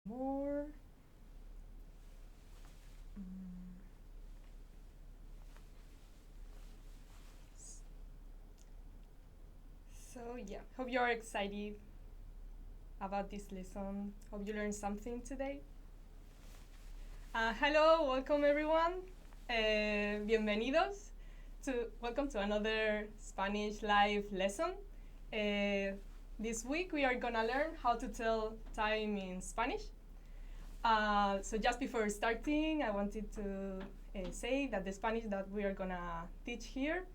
More. Mm. So yeah, hope you are excited about this lesson. Hope you learned something today. Hello, welcome everyone. Bienvenidos to welcome to another Spanish live lesson. This week we are gonna learn how to tell time in Spanish. So just before starting, I wanted to say that the Spanish that we are gonna teach here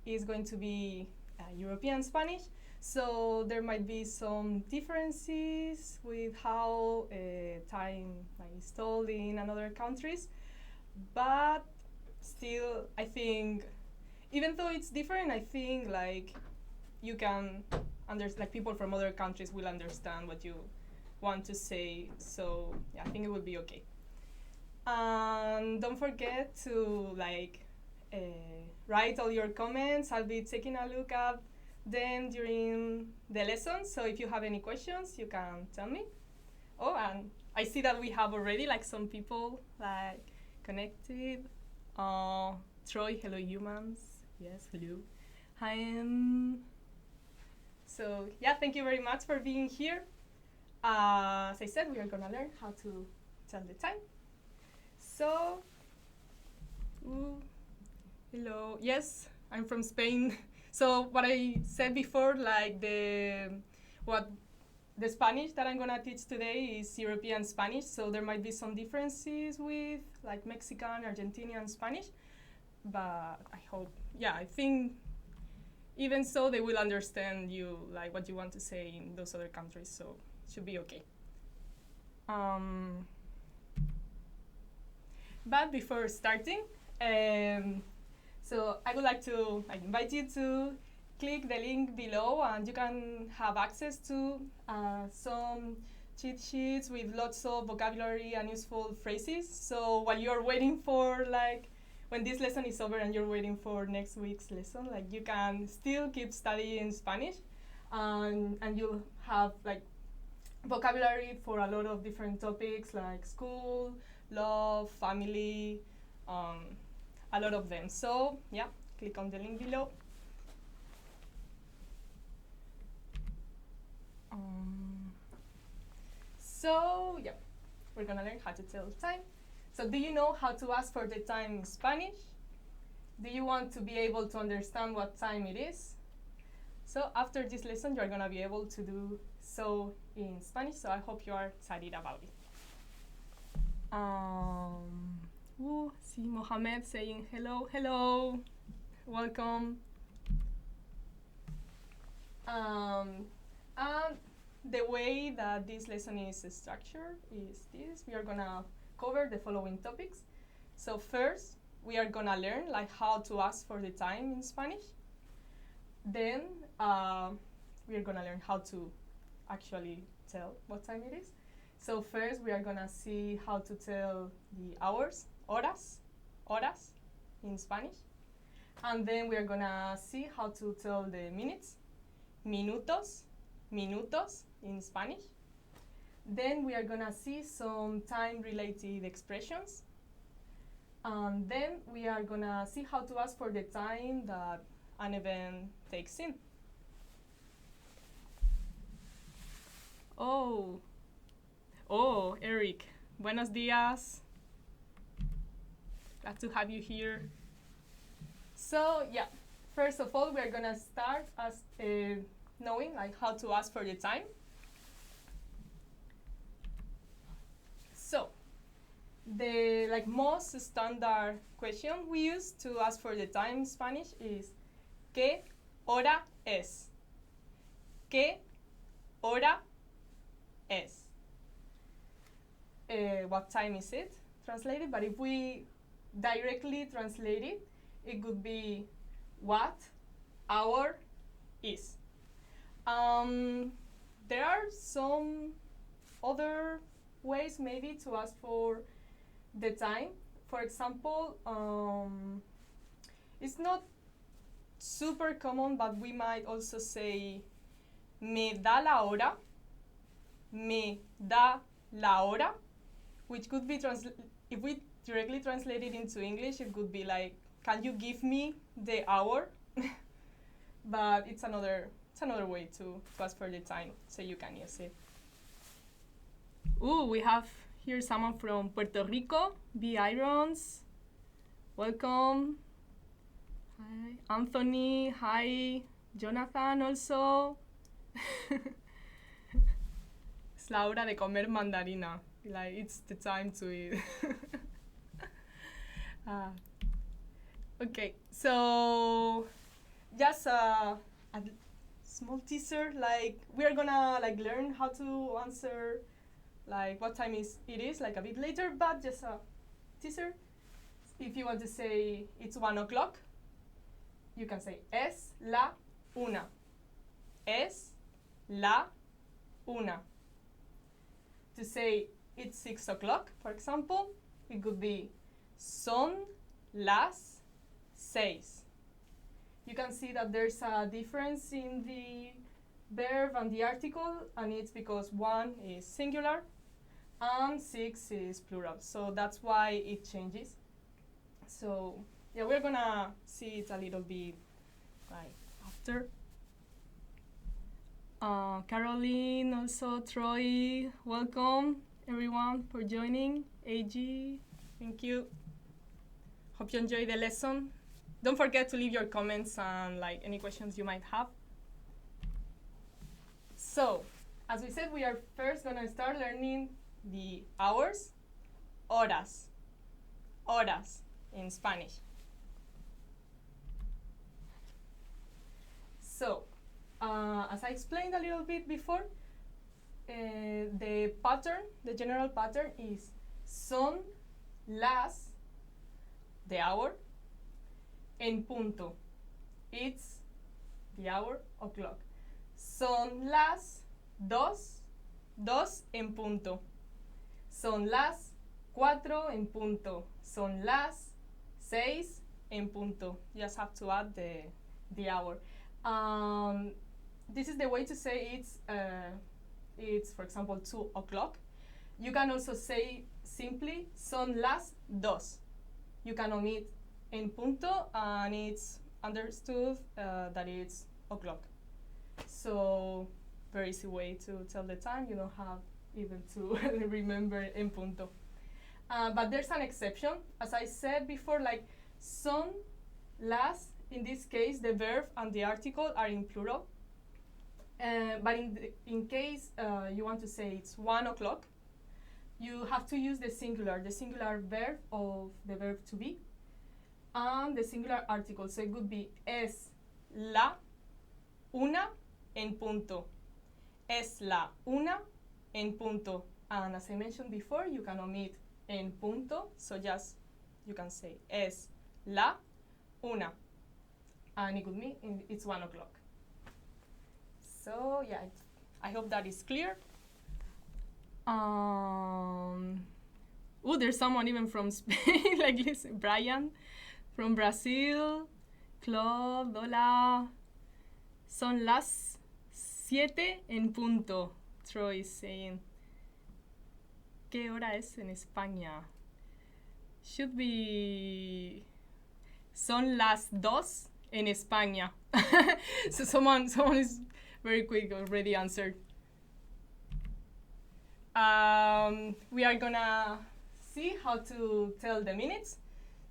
is going to be European Spanish. So there might be some differences with how time is told in other countries, but still, I think even though it's different, I think like you can like people from other countries will understand what you want to say. So yeah, I think it will be okay. And don't forget to write all your comments. I'll be taking a look at them during the lesson. So if you have any questions, you can tell me. Oh, and I see that we have already like some people like connected. Troy, hello humans. Yes, hello. Hi. So yeah, thank you very much for being here. As I said, we are gonna learn how to tell the time. So, hello. Yes, I'm from Spain. So what I said before, like what the Spanish that I'm gonna teach today is European Spanish. So there might be some differences with like Mexican, Argentinian Spanish, but I hope, yeah, I think even so they will understand you like what you want to say in those other countries. So it should be okay. But before starting, so I would like to invite you to click the link below and you can have access to some cheat sheets with lots of vocabulary and useful phrases. So while you're waiting for when this lesson is over and you're waiting for next week's lesson, like you can still keep studying Spanish and you'll have like vocabulary for a lot of different topics like school, love, family, a lot of them. So yeah, click on the link below. So yeah, we're gonna learn how to tell time. So do you know how to ask for the time in Spanish? Do you want to be able to understand what time it is? So after this lesson, you're gonna be able to do so in Spanish. So I hope you are excited about it. See Mohammed saying hello, hello, welcome. And the way that this lesson is structured is this. We are gonna cover the following topics. So first, we are gonna learn like how to ask for the time in Spanish. Then we are gonna learn how to actually tell what time it is. So first, we are gonna see how to tell the hours, horas, horas in Spanish. And then we are gonna see how to tell the minutes, minutos, minutos in Spanish. Then we are gonna see some time-related expressions. And then we are gonna see how to ask for the time that an event takes in. Oh, Eric, buenos dias. Glad to have you here. So yeah, first of all, we are gonna start as knowing like how to ask for the time. So the most standard question we use to ask for the time in Spanish is ¿qué hora es? ¿Qué hora es? What time is it? Translated, but if we directly translate it, it could be what hour is. There are some other ways maybe to ask for the time. For example, it's not super common, but we might also say me da la hora, me da la hora, which could be if we directly translate it into English, it could be like, can you give me the hour? But it's another way to ask for the time, so you can use it. Ooh, we have here someone from Puerto Rico, B. Irons. Welcome. Hi, Anthony. Hi, Jonathan also. Es la hora de comer mandarina. Like, it's the time to eat. Okay, so just a small teaser. Like, we are gonna like learn how to answer like what time it is like a bit later, but just a teaser. If you want to say it's 1 o'clock, you can say es la una. Es la una. To say it's 6 o'clock, for example, it could be son las 6. You can see that there's a difference in the verb and the article, and it's because 1 is singular and 6 is plural. So that's why it changes. So yeah, we're gonna see it a little bit like after. Caroline, also Troy, welcome everyone for joining. AG, thank you. Hope you enjoy the lesson. Don't forget to leave your comments and like any questions you might have. So, as we said, we are first gonna start learning the hours, horas, horas in Spanish. So, as I explained a little bit before, the pattern, the general pattern is son las, the hour, en punto. It's the hour, o'clock. Son las dos, dos en punto. Son las 4 en punto. Son las 6 en punto. You just have to add the hour. This is the way to say it's for example 2 o'clock. You can also say simply son las dos. You can omit en punto and it's understood that it's o'clock. So very easy way to tell the time. You don't have even to remember en punto. But there's an exception. As I said before, like son las, in this case the verb and the article are in plural. But in case you want to say it's 1 o'clock, you have to use the singular verb of the verb to be, and the singular article. So it would be es la una en punto. Es la una en punto. And as I mentioned before, you can omit en punto, so just you can say es la una. And it could mean it's 1 o'clock. So yeah, I hope that is clear. Oh, there's someone even from Spain, like listen, Brian from Brazil. Claude, hola. Son las 7 en punto. Troy is saying. ¿Qué hora es en España? Should be. Son las 2 en España. So someone is very quick, already answered. We are gonna see how to tell the minutes.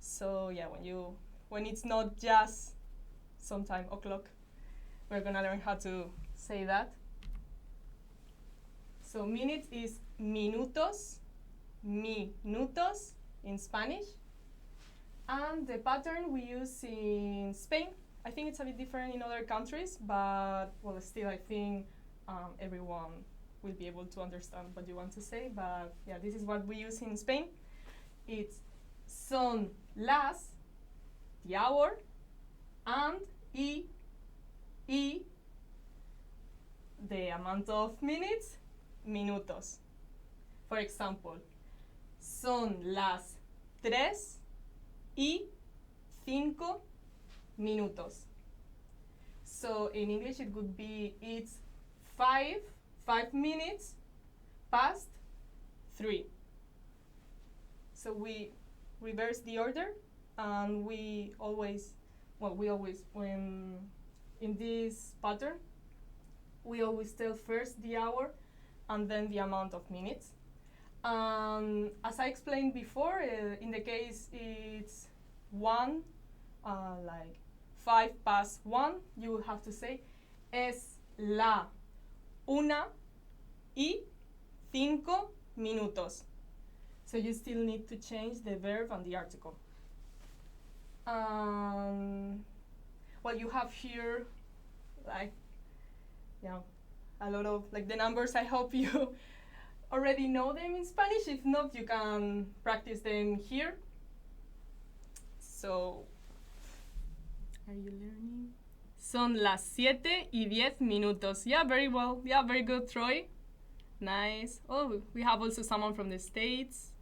So yeah, when it's not just sometime o'clock, we're gonna learn how to say that. So minutes is minutos, minutos in Spanish. And the pattern we use in Spain, I think it's a bit different in other countries, but well, still I think everyone will be able to understand what you want to say. But yeah, this is what we use in Spain. It's son las, the hour, and y, the amount of minutes, minutos. For example, son las 3:05 minutos. So in English it would be it's 5 minutes past 3. So we reverse the order, and we always, when in this pattern, we always tell first the hour and then the amount of minutes. As I explained before, in the case it's 1, like 5 past 1, you will have to say es la 1:05 minutos. So you still need to change the verb and the article. Well, you have here, like, a lot of the numbers. I hope you already know them in Spanish. If not, you can practice them here. So, are you learning? Son las 7:10. Yeah, very well. Yeah, very good, Troy. Nice. Oh, we have also someone from the States.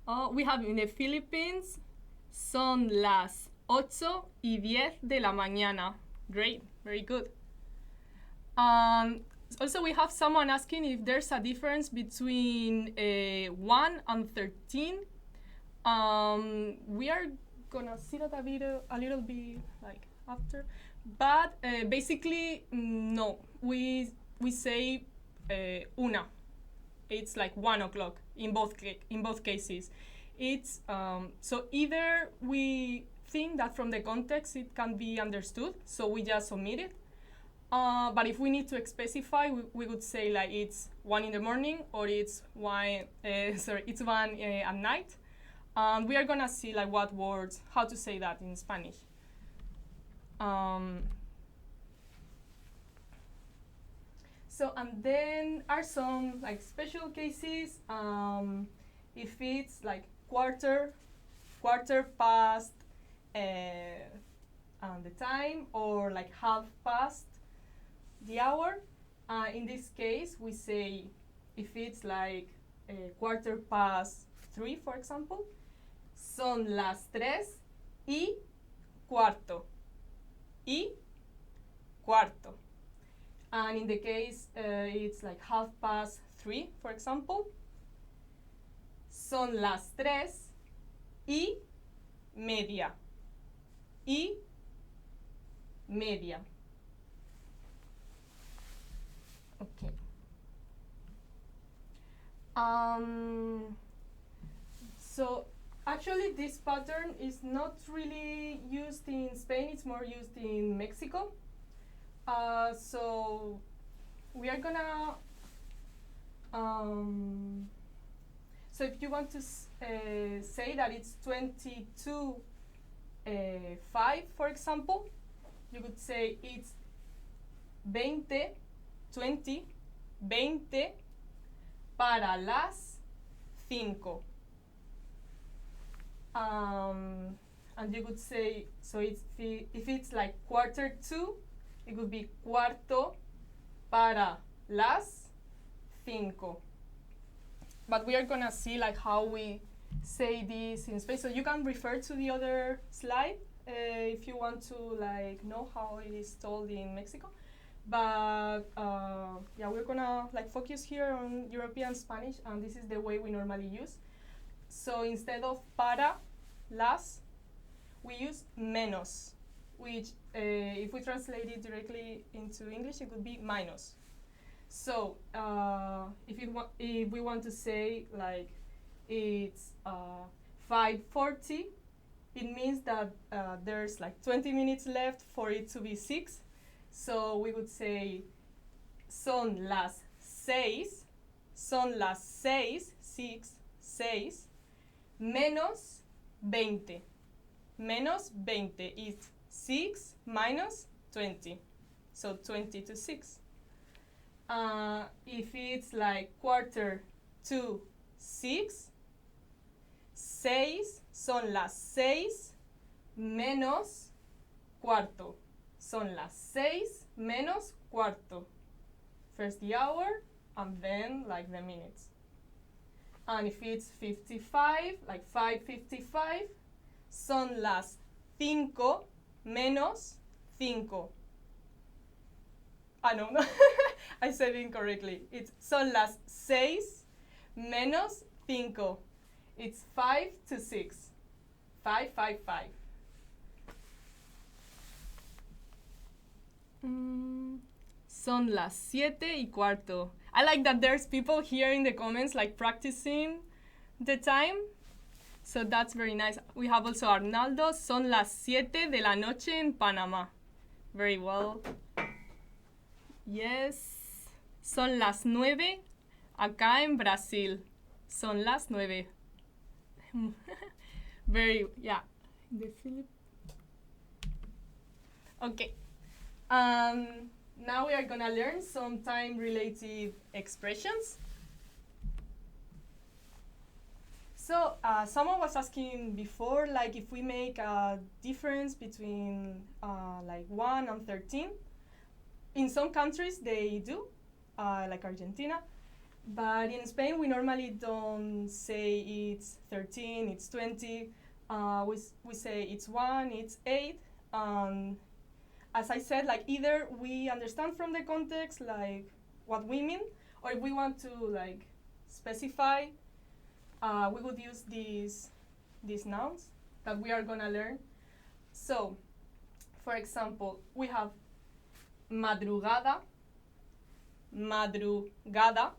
Oh, we have in the Philippines. Son las 8:10. Great, very good. Also, we have someone asking if there's a difference between 1 and 13. We are gonna see that a little bit like after, but basically no. We say una. It's like 1 o'clock in both cases. It's so either we think that from the context it can be understood, so we just omit it. But if we need to specify, we would say like it's 1 in the morning, or it's 1 at night. We are gonna see like what words, how to say that in Spanish. So, and then are some like special cases. If it's like quarter past the time, or like half past the hour. In this case, we say, if it's like 3:15, for example, son las 3:15. And in the case it's like 3:30, for example, son las 3:30. Okay. So actually this pattern is not really used in Spain, it's more used in Mexico. So we are gonna, so if you want to say that it's 22:05, for example, you could say it's 20 para las 5. And you could say, so if it's like 1:45, it would be 1/4 para las 5. But we are gonna see like how we say this in Spanish. So you can refer to the other slide if you want to like know how it is told in Mexico. But yeah, we're gonna like focus here on European Spanish, and this is the way we normally use. So instead of para, las, we use menos, which if we translate it directly into English, it would be minus. So if we want to say like it's 5:40, it means that there's like 20 minutes left for it to be 6. So we would say son las 6, menos 20. Menos 20 is 6 minus 20. So 20 to 6. If it's like 5:45, 6, son las 6 menos cuarto. Son las 6 menos cuarto. First the hour, and then like the minutes. And if it's 55, like 5:55, son las 5 menos 5. No, I said it incorrectly. It's son las 6 menos cinco. It's 5 to 6. 5, 5, 5. Son las 7:15. I like that there's people here in the comments like practicing the time. So that's very nice. We have also Arnaldo. Son las 7 de la noche en Panamá. Very well. Yes. Son las 9 acá en Brasil. Son las 9. Very, yeah. The Philip. Okay. Now we are gonna learn some time-related expressions. So someone was asking before, like if we make a difference between like 1 and 13. In some countries they do, like Argentina. But in Spain we normally don't say it's 13, it's 20. We say it's 1, it's 8. As I said, like either we understand from the context like what we mean, or if we want to like specify, we would use these nouns that we are gonna learn. So, for example, we have madrugada, madrugada,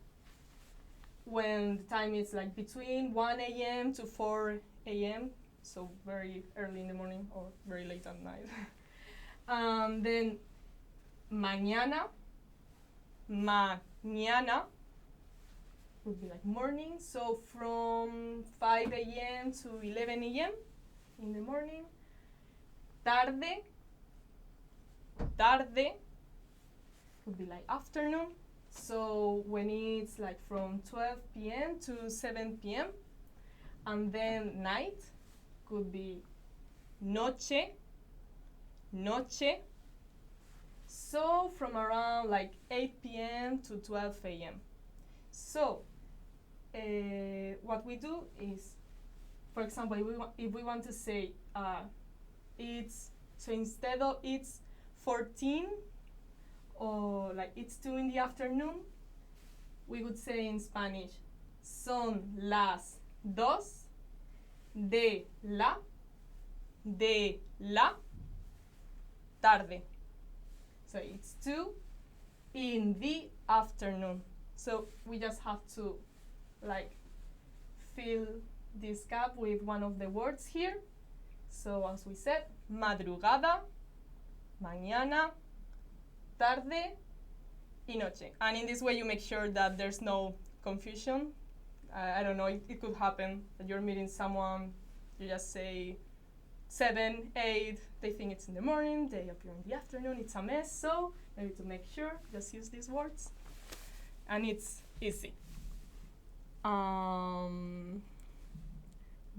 when the time is like between 1 a.m. to 4 a.m., so very early in the morning or very late at night. Then mañana, mañana would be like morning, so from 5 a.m. to 11 a.m. in the morning. Tarde, tarde would be like afternoon, so when it's like from 12 p.m. to 7 p.m. And then night could be noche, noche, so from around like 8 p.m. to 12 a.m. So what we do is, for example, if we want to say it's, so instead of it's 14 or like it's 2 in the afternoon, we would say in Spanish, son las 2 de la tarde. So it's 2 in the afternoon. So we just have to like fill this gap with one of the words here. So as we said, madrugada, mañana, tarde, y noche. And in this way you make sure that there's no confusion. I don't know, it could happen that you're meeting someone, you just say 7, 8, they think it's in the morning, they appear in the afternoon, it's a mess. So maybe to make sure, just use these words. And it's easy. 12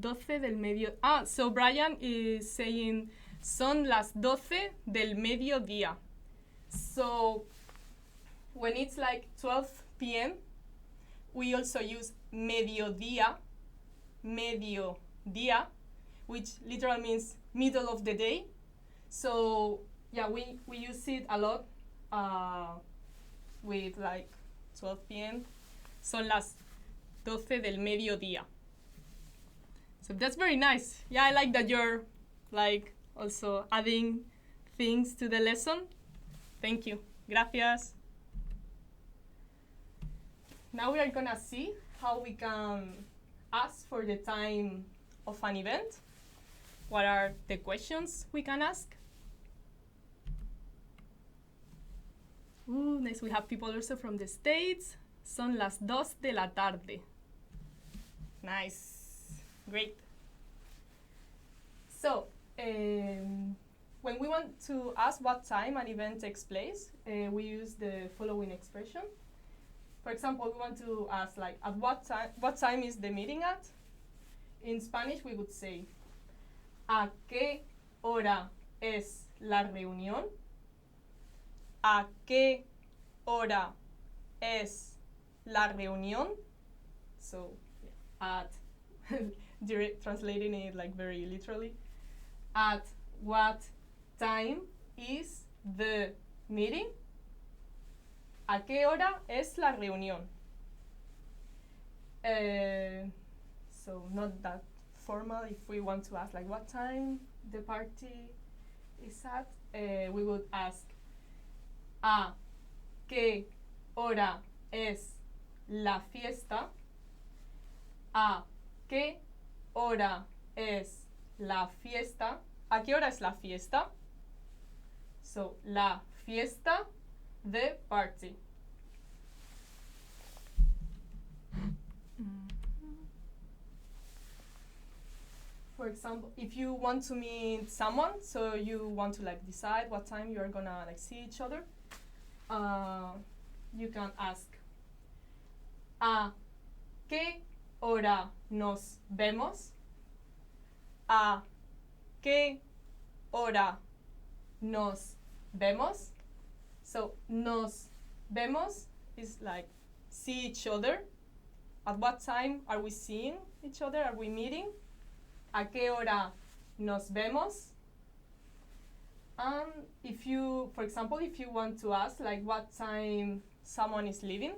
del medio. So Brian is saying son las 12 del mediodía. So when it's like 12 p.m., we also use mediodía, mediodía, which literally means middle of the day. So yeah, we use it a lot with like 12 p.m. Son las 12 del mediodía. So that's very nice. Yeah, I like that you're like also adding things to the lesson. Thank you. Gracias. Now we are gonna see how we can ask for the time of an event. What are the questions we can ask? Ooh, nice. We have people also from the States. Son las 2 de la tarde. Nice. Great. So, when we want to ask what time an event takes place, we use the following expression. For example, we want to ask like, at what time is the meeting at? In Spanish, we would say, ¿a qué hora es la reunión? ¿A qué hora es la reunión? So, at, translating it like very literally. At what time is the meeting? ¿A qué hora es la reunión? So not that formal. If we want to ask like what time the party is at, we would ask ¿A qué hora es la fiesta? ¿A qué hora es la fiesta? ¿A qué hora es la fiesta? So, la fiesta, the party. For example, if you want to meet someone, so you want to like decide what time you are gonna like see each other, you can ask ¿A qué hora nos vemos? ¿A qué hora nos vemos? So, nos vemos is like see each other. At what time are we seeing each other? Are we meeting? ¿A qué hora nos vemos? And if you, for example, if you want to ask like what time someone is leaving,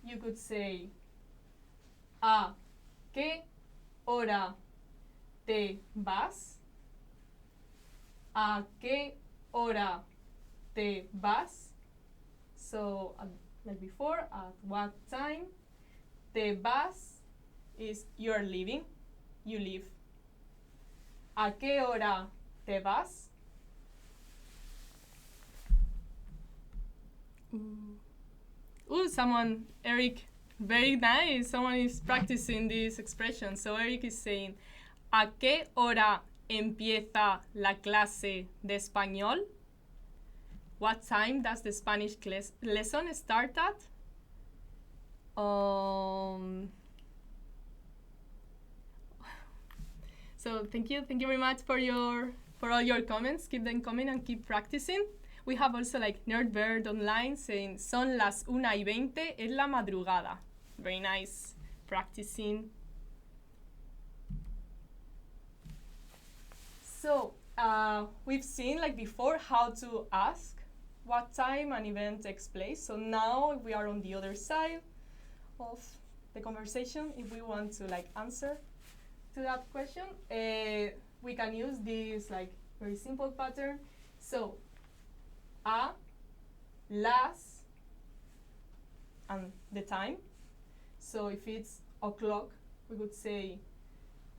you could say ¿A qué hora te vas? ¿A qué hora te vas? So, like before, at what time? Te vas is you're leaving, you leave. ¿A qué hora te vas? Someone, Eric, very nice. Someone is practicing this expression. So Eric is saying, ¿A qué hora empieza la clase de español? What time does the Spanish lesson start at? So thank you very much for all your comments. Keep them coming and keep practicing. We have also like Nerdbird online saying son las 1:20 en la madrugada. Very nice practicing. So we've seen like before how to ask what time an event takes place. So now we are on the other side of the conversation. If we want to like answer to that question, we can use this like very simple pattern. So a, las, and the time. So if it's o'clock, we would say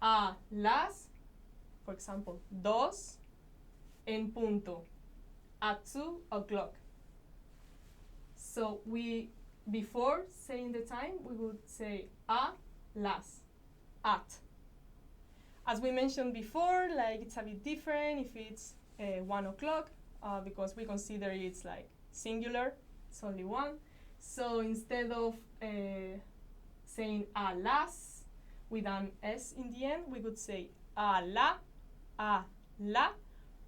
a las, for example, 2 en punto, at 2 o'clock. So we, before saying the time, we would say a las, at. As we mentioned before, like it's a bit different if it's 1 o'clock, because we consider it's like singular, it's only one. So instead of saying a las with an S in the end, we could say a la,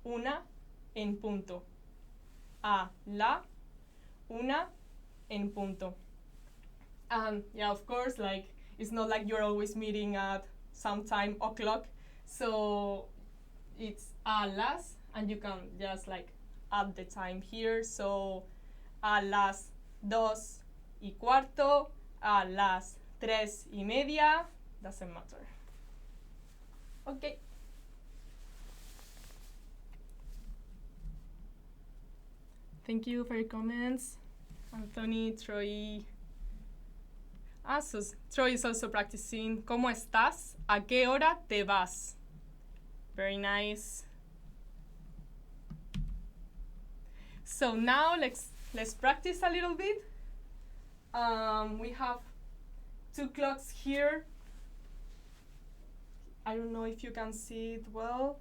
una en punto. A la, una en punto. And yeah, of course, like it's not like you're always meeting at some time o'clock. So it's a las, and you can just like add the time here. So a las 2:15, a las 3:30, doesn't matter. Okay. Thank you for your comments, Anthony, Troy. So Troy is also practicing. ¿Cómo estás? ¿A qué hora te vas? Very nice. So now let's practice a little bit. We have 2 clocks here. I don't know if you can see it well,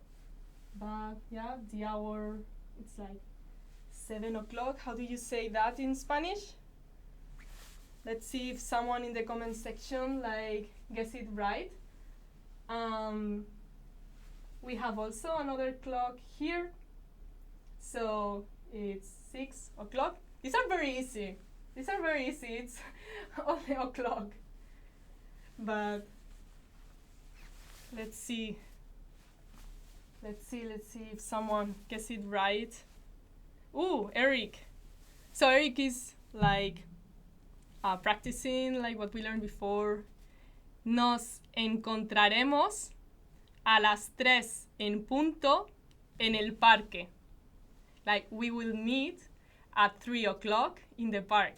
but yeah, the hour, it's like 7 o'clock. How do you say that in Spanish? Let's see if someone in the comment section like gets it right. We have also another clock here. So it's 6 o'clock. These are very easy. It's only o'clock. But let's see if someone gets it right. Ooh, Eric. So Eric is like practicing like what we learned before. Nos encontraremos a las 3 en punto en el parque. Like, we will meet at 3 o'clock in the park.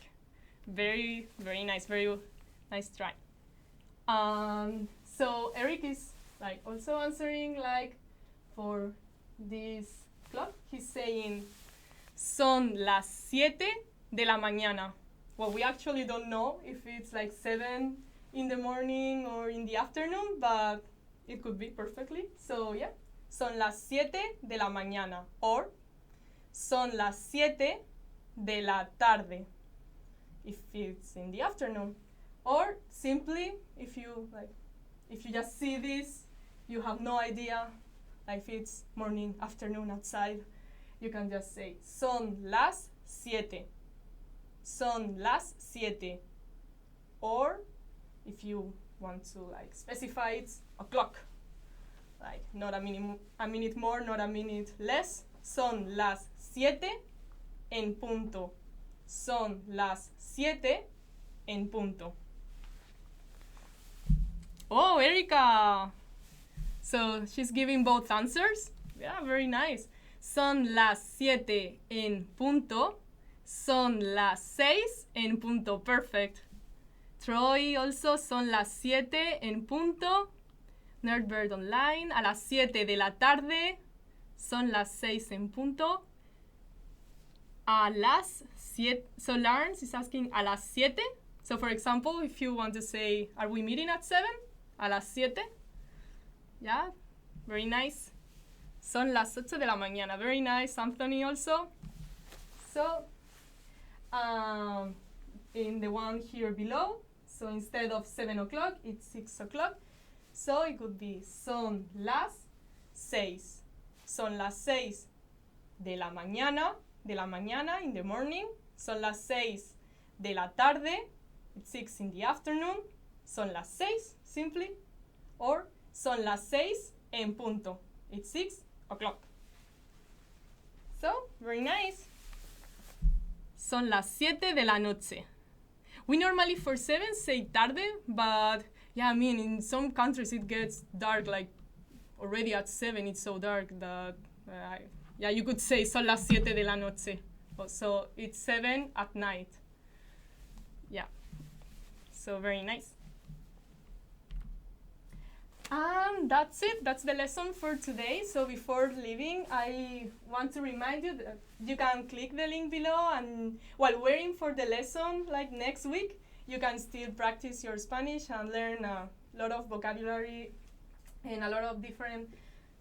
Very, very nice. Very nice try. So Eric is like also answering like for this clock. He's saying, son las 7 de la mañana. Well, we actually don't know if it's like 7 in the morning or in the afternoon, but it could be perfectly. So yeah, son las 7 de la mañana, or son las 7 de la tarde if it's in the afternoon. Or simply, if you just see this, you have no idea like if it's morning, afternoon outside, you can just say son las 7. Son las 7. Or if you want to like specify, it's o'clock. Like not a minute more, not a minute less. Son las 7 en punto. Son las 7 en punto. Oh, Erika! So she's giving both answers. Yeah, very nice. Son las 7 en punto. Son las 6 en punto. Perfect. Troy also, son las 7 en punto. Nerdbird Online, a las 7 de la tarde. Son las 6 en punto. A las 7. So Lawrence is asking a las 7. So for example, if you want to say, are we meeting at 7? A las 7. Yeah, very nice. Son las 8 de la mañana. Very nice, Anthony also. So, in the one here below, so instead of 7 o'clock, it's 6 o'clock. So it could be son las 6. Son las 6 de la mañana in the morning. Son las 6 de la tarde, it's 6 in the afternoon. Son las 6, simply. Or son las 6 en punto, it's 6 o'clock. So, very nice. Son las 7 de la noche. We normally for 7 say tarde, but yeah, I mean, in some countries it gets dark, like already at 7 it's so dark that, yeah, you could say son las 7 de la noche. So it's 7 at night. Yeah, so very nice. And that's it. That's the lesson for today. So before leaving, I want to remind you that you can click the link below, and while waiting for the lesson, like next week, you can still practice your Spanish and learn a lot of vocabulary and a lot of different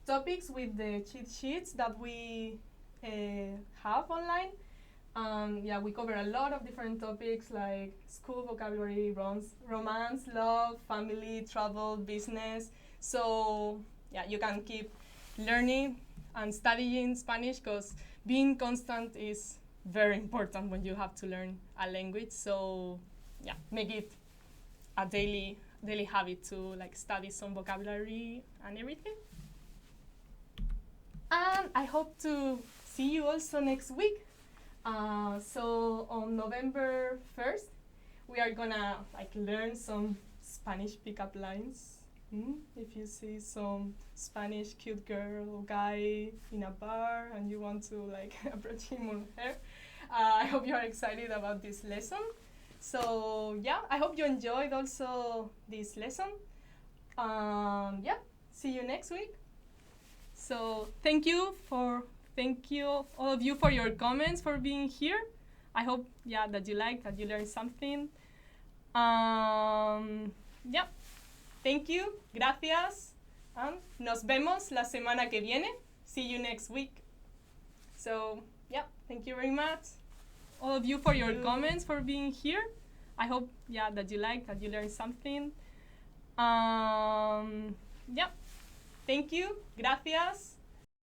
topics with the cheat sheets that we have online. Yeah, we cover a lot of different topics like school vocabulary, romance, love, family, travel, business. So yeah, you can keep learning and studying Spanish, because being constant is very important when you have to learn a language. So yeah, make it a daily habit to like study some vocabulary and everything. And I hope to see you also next week. So on November 1st, we are gonna like learn some Spanish pickup lines. If you see some Spanish cute girl or guy in a bar and you want to like approach him or her, I hope you are excited about this lesson. So yeah, I hope you enjoyed also this lesson. Yeah, see you next week. So thank you all of you for your comments, for being here. I hope that you liked, that you learned something. Yeah, thank you, gracias, and nos vemos la semana que viene. See you next week. So yeah, thank you very much, all of you, for your comments, for being here. I hope that you liked, that you learned something. Yeah, thank you, gracias.